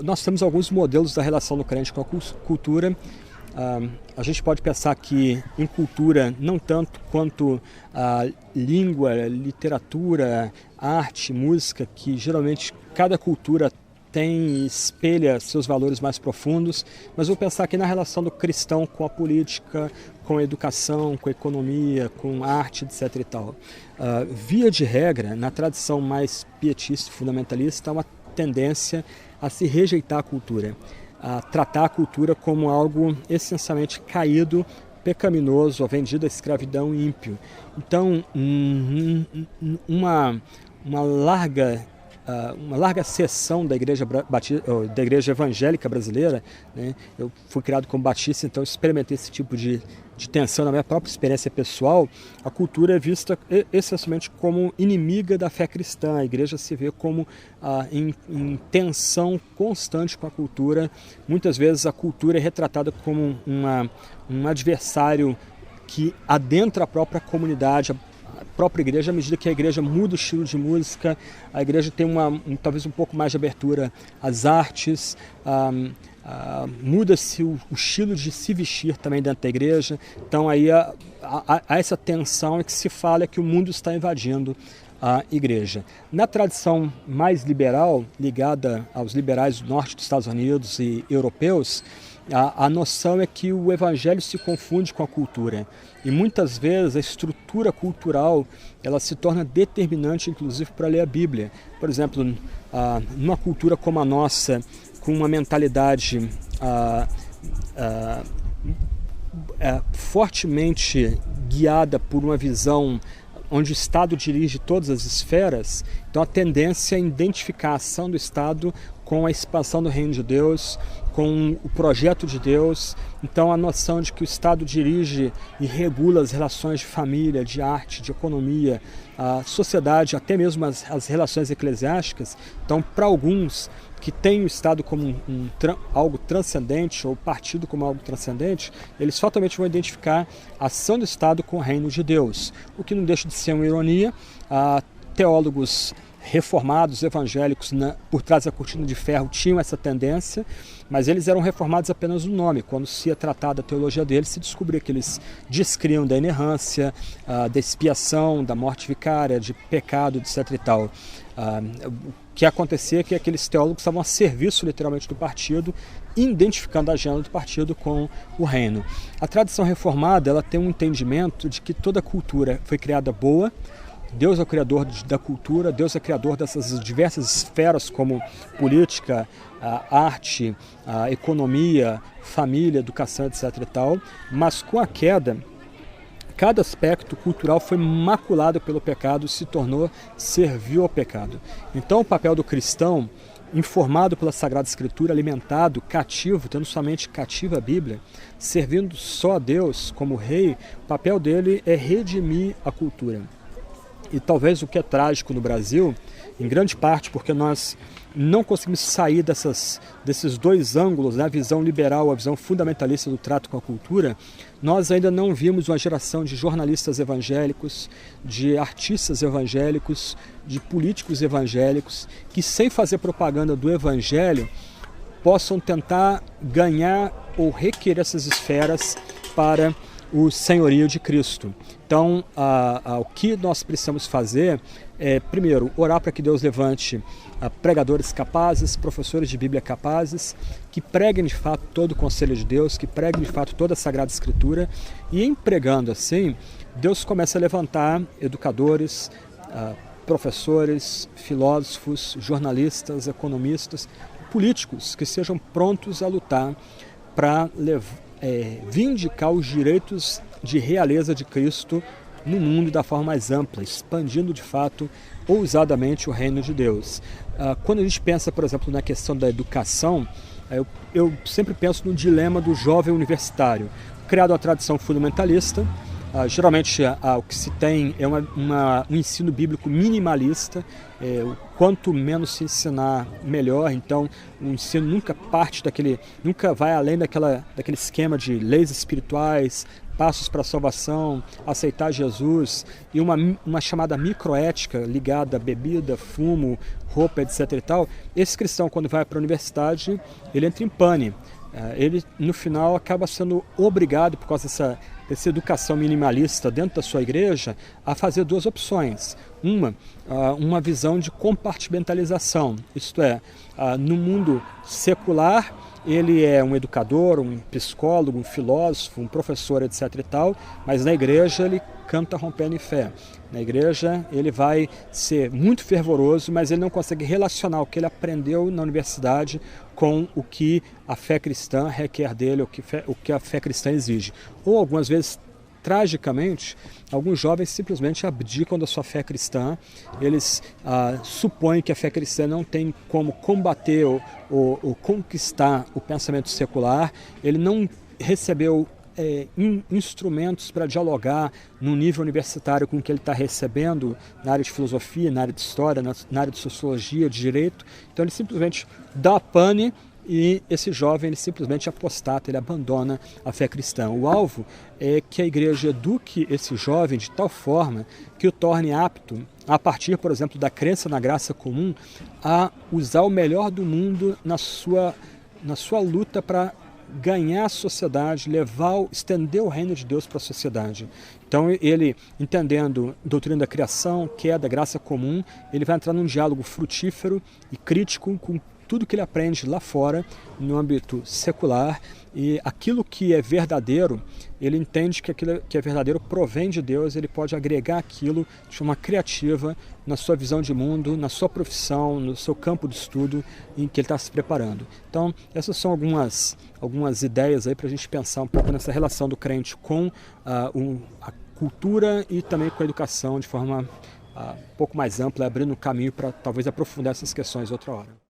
nós temos alguns modelos da relação do crente com a cultura. A gente pode pensar que em cultura, não tanto quanto a língua, literatura, arte, música, que geralmente cada cultura tem e espelha seus valores mais profundos, mas vou pensar aqui na relação do cristão com a política, com a educação, com a economia, com a arte, etc. e tal. Via de regra, na tradição mais pietista e fundamentalista, há uma tendência a se rejeitar a cultura, a tratar a cultura como algo essencialmente caído, pecaminoso, vendido à escravidão e ímpio. Então, uma larga seção da igreja evangélica brasileira, né? Eu fui criado como batista, então experimentei esse tipo de tensão na minha própria experiência pessoal. A cultura é vista essencialmente como inimiga da fé cristã. A igreja se vê como em tensão constante com a cultura. Muitas vezes a cultura é retratada como um adversário que adentra a própria comunidade, a própria igreja. À medida que a igreja muda o estilo de música, a igreja tem talvez um pouco mais de abertura às artes, muda-se o estilo de se vestir também dentro da igreja. Então aí há essa tensão que se fala que o mundo está invadindo a igreja. Na tradição mais liberal, ligada aos liberais do norte dos Estados Unidos e europeus, a noção é que o evangelho se confunde com a cultura. E muitas vezes a estrutura cultural ela se torna determinante, inclusive, para ler a Bíblia. Por exemplo, numa cultura como a nossa, com uma mentalidade fortemente guiada por uma visão onde o Estado dirige todas as esferas, então a tendência é identificar a ação do Estado com a expansão do reino de Deus, com o projeto de Deus. Então a noção de que o Estado dirige e regula as relações de família, de arte, de economia, a sociedade, até mesmo as relações eclesiásticas. Então, para alguns que têm o Estado como algo transcendente, ou o partido como algo transcendente, eles fatalmente vão identificar a ação do Estado com o reino de Deus, o que não deixa de ser uma ironia. Teólogos reformados, evangélicos, por trás da cortina de ferro, tinham essa tendência, mas eles eram reformados apenas no nome. Quando se ia tratar da teologia deles, se descobria que eles descriam da inerrância, da expiação, da morte vicária, de pecado, etc. e tal. O que acontecia é que aqueles teólogos estavam a serviço, literalmente, do partido, identificando a agenda do partido com o reino. A tradição reformada ela tem um entendimento de que toda cultura foi criada boa. Deus é o criador da cultura, Deus é o criador dessas diversas esferas como política, arte, economia, família, educação, etc. e tal. Mas com a queda, cada aspecto cultural foi maculado pelo pecado e se tornou servil ao pecado. Então o papel do cristão, informado pela Sagrada Escritura, alimentado, cativo, tendo somente cativa a Bíblia, servindo só a Deus como rei, o papel dele é redimir a cultura. E talvez o que é trágico no Brasil, em grande parte porque nós não conseguimos sair desses dois ângulos, né? A visão liberal, a visão fundamentalista do trato com a cultura, nós ainda não vimos uma geração de jornalistas evangélicos, de artistas evangélicos, de políticos evangélicos, que sem fazer propaganda do evangelho, possam tentar ganhar ou requerer essas esferas para o senhorio de Cristo. Então, o que nós precisamos fazer é, primeiro, orar para que Deus levante pregadores capazes, professores de Bíblia capazes, que preguem de fato todo o conselho de Deus, que preguem de fato toda a Sagrada Escritura, e em pregando assim, Deus começa a levantar educadores, professores, filósofos, jornalistas, economistas, políticos que sejam prontos a lutar para vindicar os direitos de realeza de Cristo no mundo da forma mais ampla, expandindo de fato, ousadamente, o reino de Deus. Quando a gente pensa, por exemplo, na questão da educação, eu sempre penso no dilema do jovem universitário, criado a tradição fundamentalista, Geralmente o que se tem é um ensino bíblico minimalista, quanto menos se ensinar, melhor. Então o ensino nunca parte nunca vai além daquele esquema de leis espirituais, passos para a salvação, aceitar Jesus, e uma chamada microética ligada a bebida, fumo, roupa, etc. e tal. Esse cristão, quando vai para a universidade, ele entra em pane. Ele, no final, acaba sendo obrigado, por causa dessa educação minimalista dentro da sua igreja, a fazer duas opções. Uma visão de compartimentalização, isto é, no mundo secular, ele é um educador, um psicólogo, um filósofo, um professor, etc. e tal, mas na igreja ele canta rompendo em fé. Na igreja ele vai ser muito fervoroso, mas ele não consegue relacionar o que ele aprendeu na universidade com o que a fé cristã requer dele, o que a fé cristã exige. Ou algumas vezes, tragicamente, alguns jovens simplesmente abdicam da sua fé cristã. Eles supõem que a fé cristã não tem como combater ou conquistar o pensamento secular. Ele não recebeu instrumentos para dialogar no nível universitário com o que ele está recebendo na área de filosofia, na área de história, na área de sociologia, de direito. Então ele simplesmente dá pane e esse jovem ele simplesmente apostata, ele abandona a fé cristã. O alvo é que a igreja eduque esse jovem de tal forma que o torne apto, a partir, por exemplo, da crença na graça comum, a usar o melhor do mundo na sua luta para ganhar a sociedade, estender o reino de Deus para a sociedade. Então ele, entendendo a doutrina da criação, queda, graça comum, ele vai entrar num diálogo frutífero e crítico com tudo que ele aprende lá fora, no âmbito secular, e aquilo que é verdadeiro, ele entende que aquilo que é verdadeiro provém de Deus, ele pode agregar aquilo de forma criativa na sua visão de mundo, na sua profissão, no seu campo de estudo em que ele está se preparando. Então, essas são algumas ideias aí para a gente pensar um pouco nessa relação do crente com a cultura e também com a educação de forma um pouco mais ampla, abrindo um caminho para talvez aprofundar essas questões outra hora.